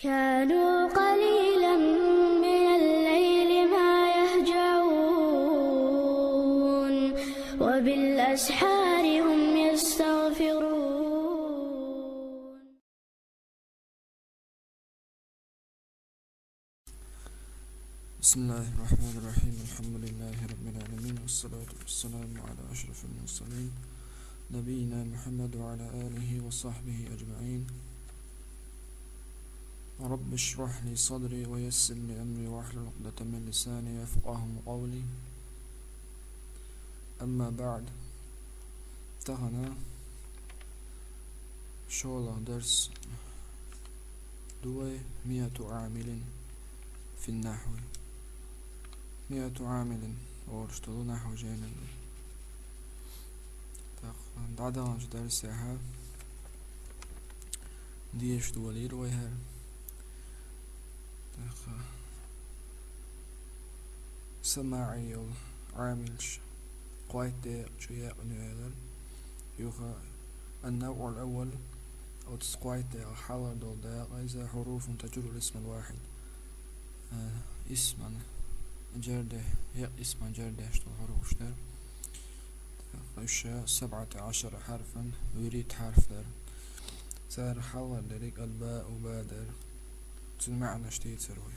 كانوا قليلا من الليل ما يهجعون وبالأسحار هم يستغفرون. بسم الله الرحمن الرحيم. الحمد لله رب العالمين، والصلاة والسلام على أشرف المرسلين نبينا محمد وعلى آله وصحبه أجمعين. رب اشرح لي صدري ويسر لي أمري واحلل عقدة من لساني يفقهوا قولي. أما بعد، تغنى شغل درس دوي 100 عامل في النحو. 100 عامل واشتغلوا نحو جينا دعدانش درسها ديش دولي رويها سماعي عاملش قوايت شياء نويلر يوخا النوع الأول أو تسقوايت حاول دول دا إذا حروف تجر الاسم الواحد اسما جرده هي اسما جرده اشتغل حروف اشتغل قيشة 17 حرفا ويريد حرف در صار حول لريك الباء وبادر تسمعنا اشتي تسروي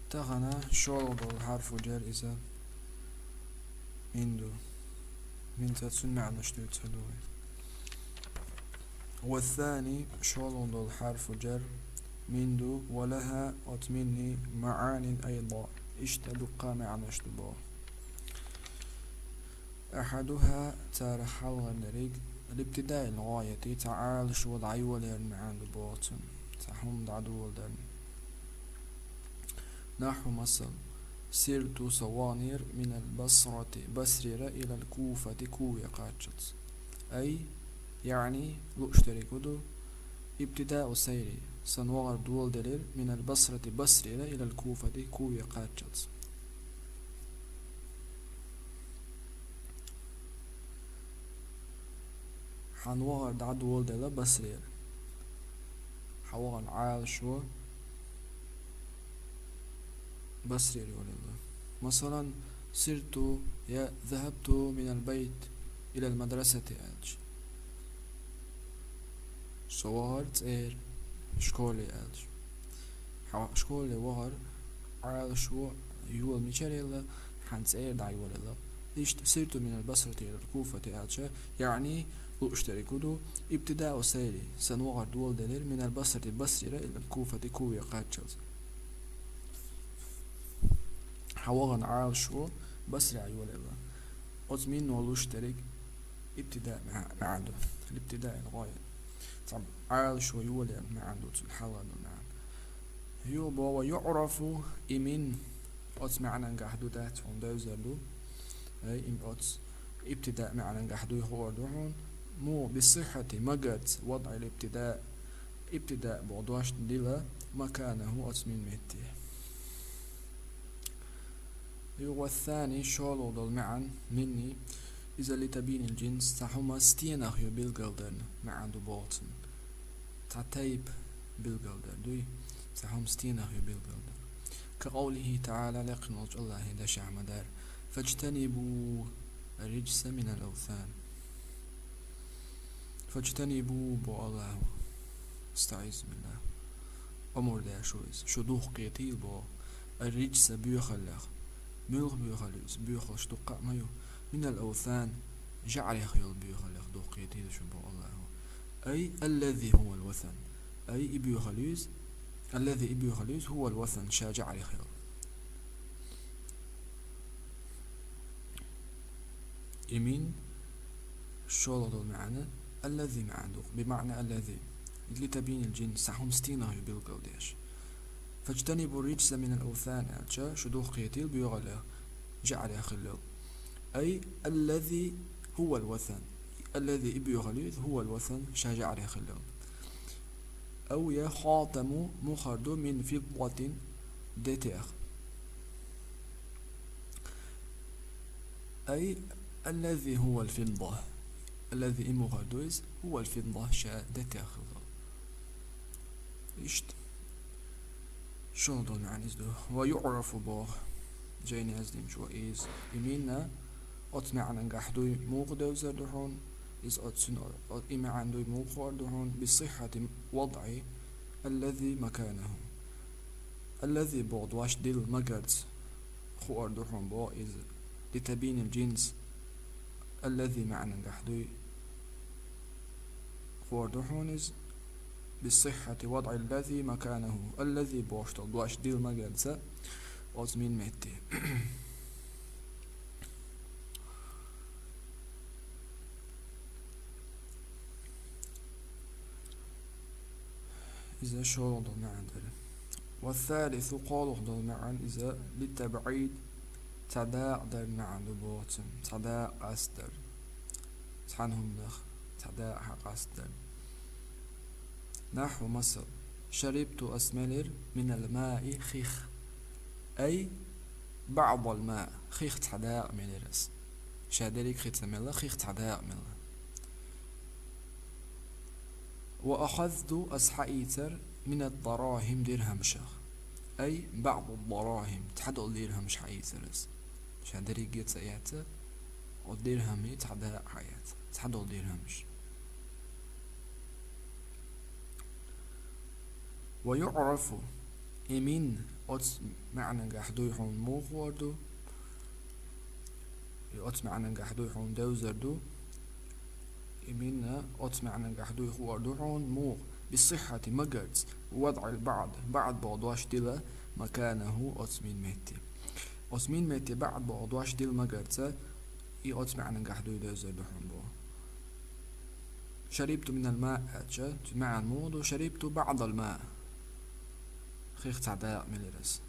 تغنى شغل الحرف جر إذا مندو من تسمعنا اشتي تسروي. والثاني شغل الحرف جر مندو ولها وتمني معان أيضا اشتبقى معنى اشتباه. أحدها تارح الغنريق الابتداء الغاية تعال شو وضعي ولين معان باطن تحهم دعدول دن نحو مثل سرت صوانير من البصرة بسريرة إلى الكوفة كوية قاتشت، أي يعني لأشتري كدو ابتداء سيري سنوغر دول دليل من البصرة بسريرة إلى الكوفة كوية قاتشت. حنوغر دعدول دليل بسرير حوغر عال شو بسرير ولله. مثلا سرت يا ذهبت من البيت إلى المدرسة ألج صوغرت إير شكولي ألج شكولي وغر عال شو يول ميشاريلا حنس إير دعي ولله. سرت من البصرة إلى الكوفة ألج يعني اشتركوا ابتداء سيري سنوغر دول دليل من البصرة بسريرة إلى الكوفة كوية قاتشت حوغن عال شو بسرع يوليلا أزمين ولو اشترك ابتداء مع عنده الابتداء الغاية. طب عال شو يولي مع عنده تنحلل معا يوبا ويعرف إمين أز معنا نقحدو دات وندوزلو أي إم أز ابتداء معنا نقحدو يخور دوحون مو بصحة مقد وضع الابتداء ابتداء بعضواش ديلا مكانه أزمين ميتيه. والثاني شغل دول معا مني إذا لتبين الجنس تحوما ستينه بالقلدن مع دو باطن تعتيب بالقلدن دوي تحوم ستينه بالقلدن كقوله تعالى لقن وجه الله دشع مدار فاجتنبوا الرجس من الأوثان. فاجتنبوا بو الله استعيذ بالله أمر دا شو دوخ قيتيل بو الرجس بيخلق بيخلص بيخلص تقع مايو من الأوثان جعل يخيل بيخلص دوقيتي شبه الله أي الذي هو الوثن أي بيخلص الذي بيخلص هو الوثن شاجع يخيل. يمين شو دول معنا الذي معنا بمعنى الذي لتبين الجنس سحهم ستينه بالقوديش. فاجتنبوا الرجس من الأوثان ألشا شدوخ قيتيل بيغلق جعل يخلو أي الذي هو الوثن الذي بيغلق هو الوثن شجعل يخلو. أو يخاتم مخرد من فضة دتيخ أي الذي هو الفضة الذي مخرد هو الفضة شا دتيخ إشت شو دول معنى إزدو ويعرف بوغ جيني أزديم شو إز إمينا أت معنى نجحدوي موق دوزر دهون إز أتسن إما عندوي موق دهون بصحة وضع الذي مكانه الذي بعد واش ديل مجرد خوار دهون بو إز لتبين الجنس الذي معنى نجحدوي خوار دهون إز بصحة وضع الذي مكانه الذي بوشتل واش ديل مجرد أزمين متي إذا شو ضل معا والثالث قال ضل معا إذا للتبعيد تداء در معا لبوتم تداء أستر تحنهم لخ تداء حق أستر نحو مثل شربت أسملر من الماء خيخ أي بعض الماء خيخ تداء ملرس شادريك خيخ تملا خيخ تداء ملا وأخذت أسحيتر من الدراهم درهم شخ أي بعض الدراهم تحدو درهم شحيترس شادري جيت سياتا والدرهم يتحدى حياة تحدو درهمش ويعرف إمين أت معنى جحدو يحون موخوردو أت معنى جحدو يحون دوزردو إمينا أت معنى جحدو يخوردو موخ بصحة مجرد وضع البعض بعد بعضواش ديلا مكانه أتمين ميتي أتمين ميتي بعد بعضواش ديل مجرد أت معنى جحدو يدوزردو بو شربت من الماء أتشا مع الموض وشربت بعض الماء خيخ تعداء ملرس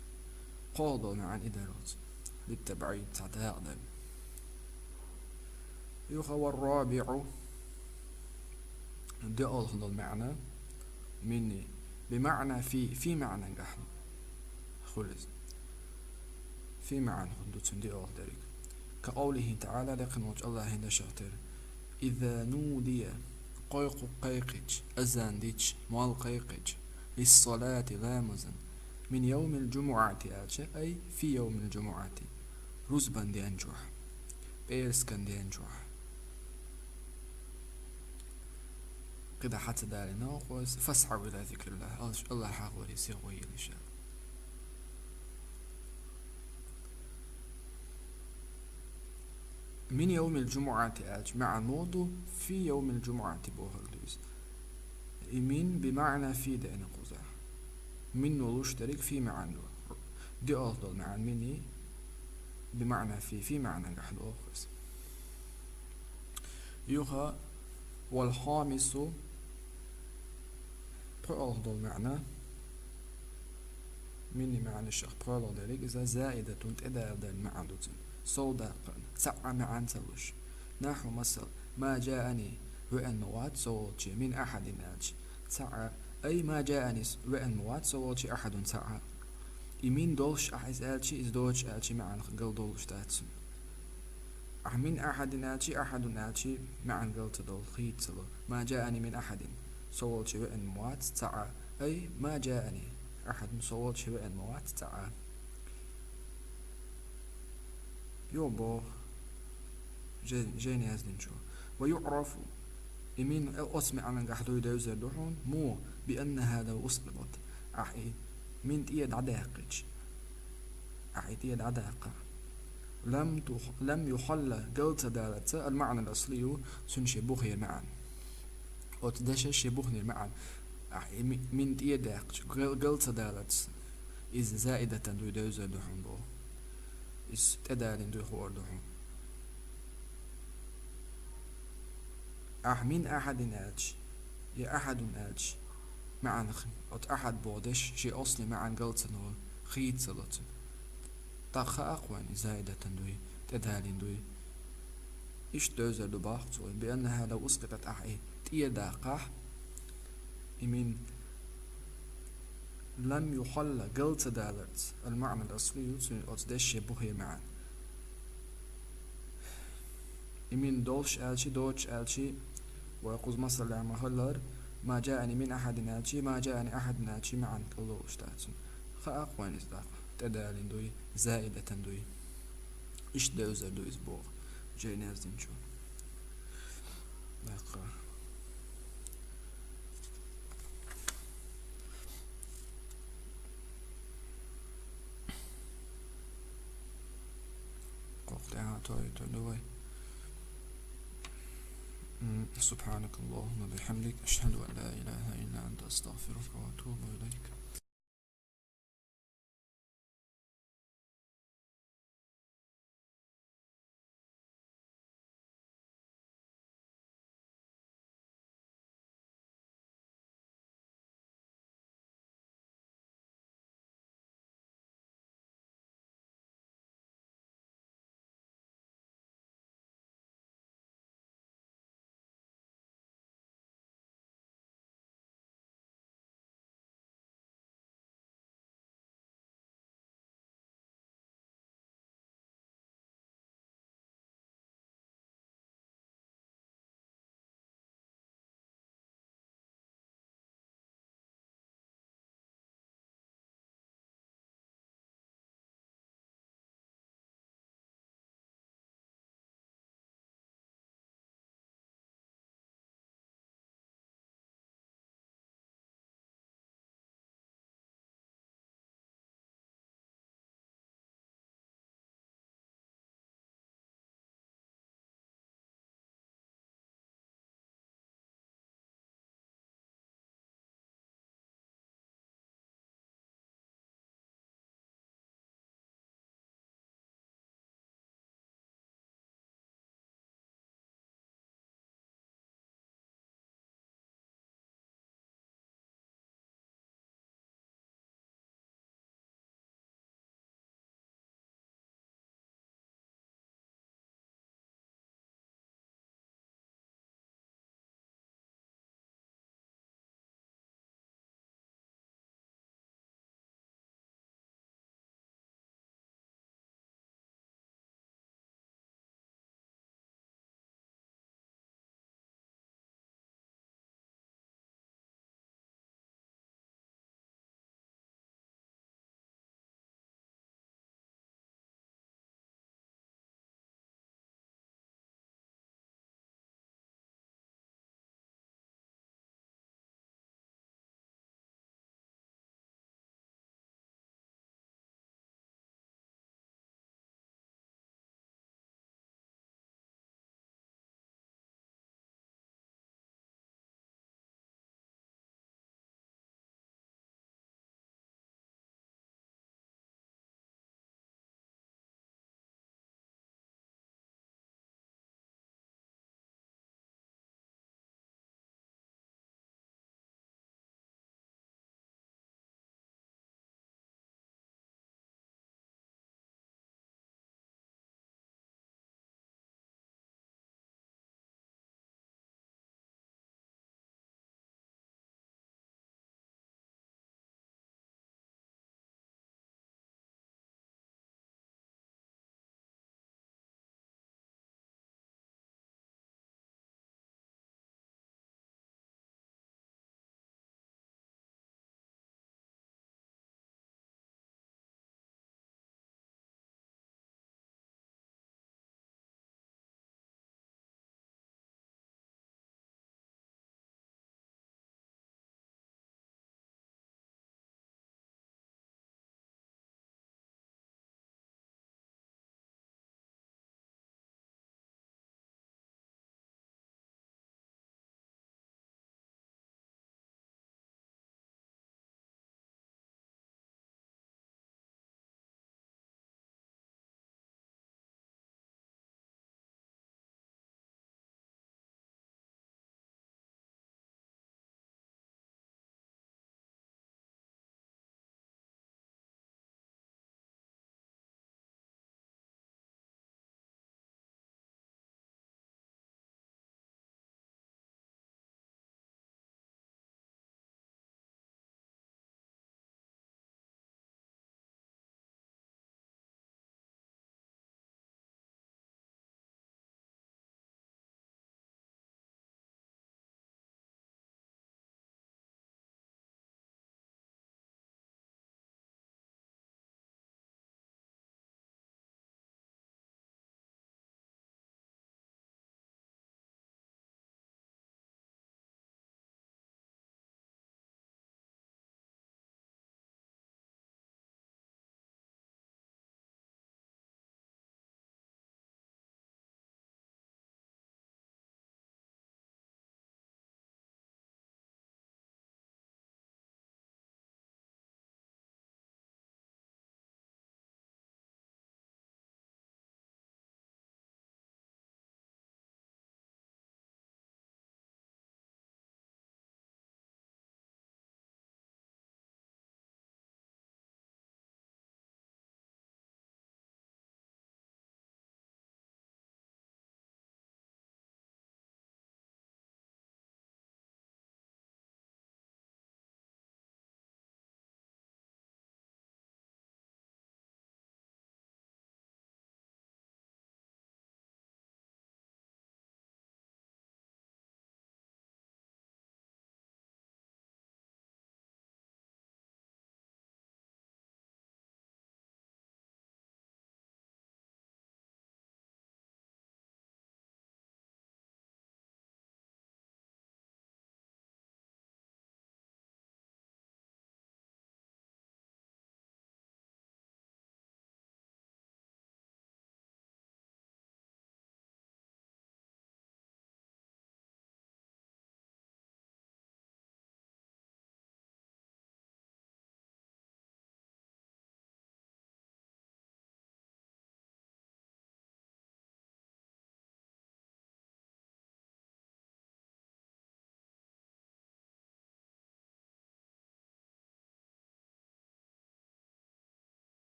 قاضوا مع إدارات للتبعيد تعداء دل يخوى الرابع دي ألخذ المعنى مني بمعنى في معنى نحن خلص في معنى خندوتن دي ألخذ كقوله تعالى لكن وجه الله هنا شاطر إذا نودي قيق قيقج أزان ديج مال قيقج للصلاة غامزا من يوم الجمعة أي في يوم الجمعة رزبا دي أنجوح بيرسكن دي أنجوح كده حتى دارنا وقوز فاسعوا إلى ذكر الله الله حاول يسيغوي لشاء من يوم الجمعة مع الموضوع في يوم الجمعة بوهردوز إمين بمعنى في دين قزح من نشترك في معنى دي أفضل معنى مني بمعنى في معنى نحن أخص يوها والخامس بأفضل معنى مني معنى الشيخ بأفضل ذلك إذا زائدة تدادل المعنى صداقا سعى معا تلوش نحو مثل ما جاءني وأن مواد صوتي من أحد ناج سعى أي ما جاءني وأن مواد صوتي أحد سعى إمين دولش أحز آلشي إز دولش آلشي معا قل دولش تاتسن من أحد ناجي أحد ناجي معا قل تدول خيط سلو ما جاءني من أحد صوتي وأن مواد سعى أي ما جاءني أحد صوتي وأن مواد سعى يوبو جيني هزلين شو ويعرف إمين أسمع عن قحدو يدوزر دحون مو بأن هذا وصلت أحي من تيد عداقج أحي تيد عداقة لم يحل قلت دالت المعنى الأصلي سنشي بوخير معا وتدشش بوخير معا أحي من تيد قلت دالت إذ زائدة دو يدوزر دحون بو is تدالين دو خوردهم من أحد ناج يا أحد ناج معن أحد بودش شي أصلي معن قلتنو خيط سلطن طاقة أقواني زائدة دوي تدالين دوي إيش دوزر دو باختوي بأنها لو أسقطت أحي تيداقة إمين لم يحل قلت دالت المعنى الأصلي أتدش بوهي معا إمين دولش آلشي دوش آلشي ويقوز مصر لعما هلر ما جاءني من أحد ناجي ما جاءني أحد ناجي معا كلوش تاتن Gewoon is dat. Tedalin doei, zaidatan doei. İş de özel doei zbog. Jenez dinço. D'accord. قطعها توي سبحانك اللهم بحمدك أشهد أن لا إله إلا أنت أستغفرك وأتوب إليك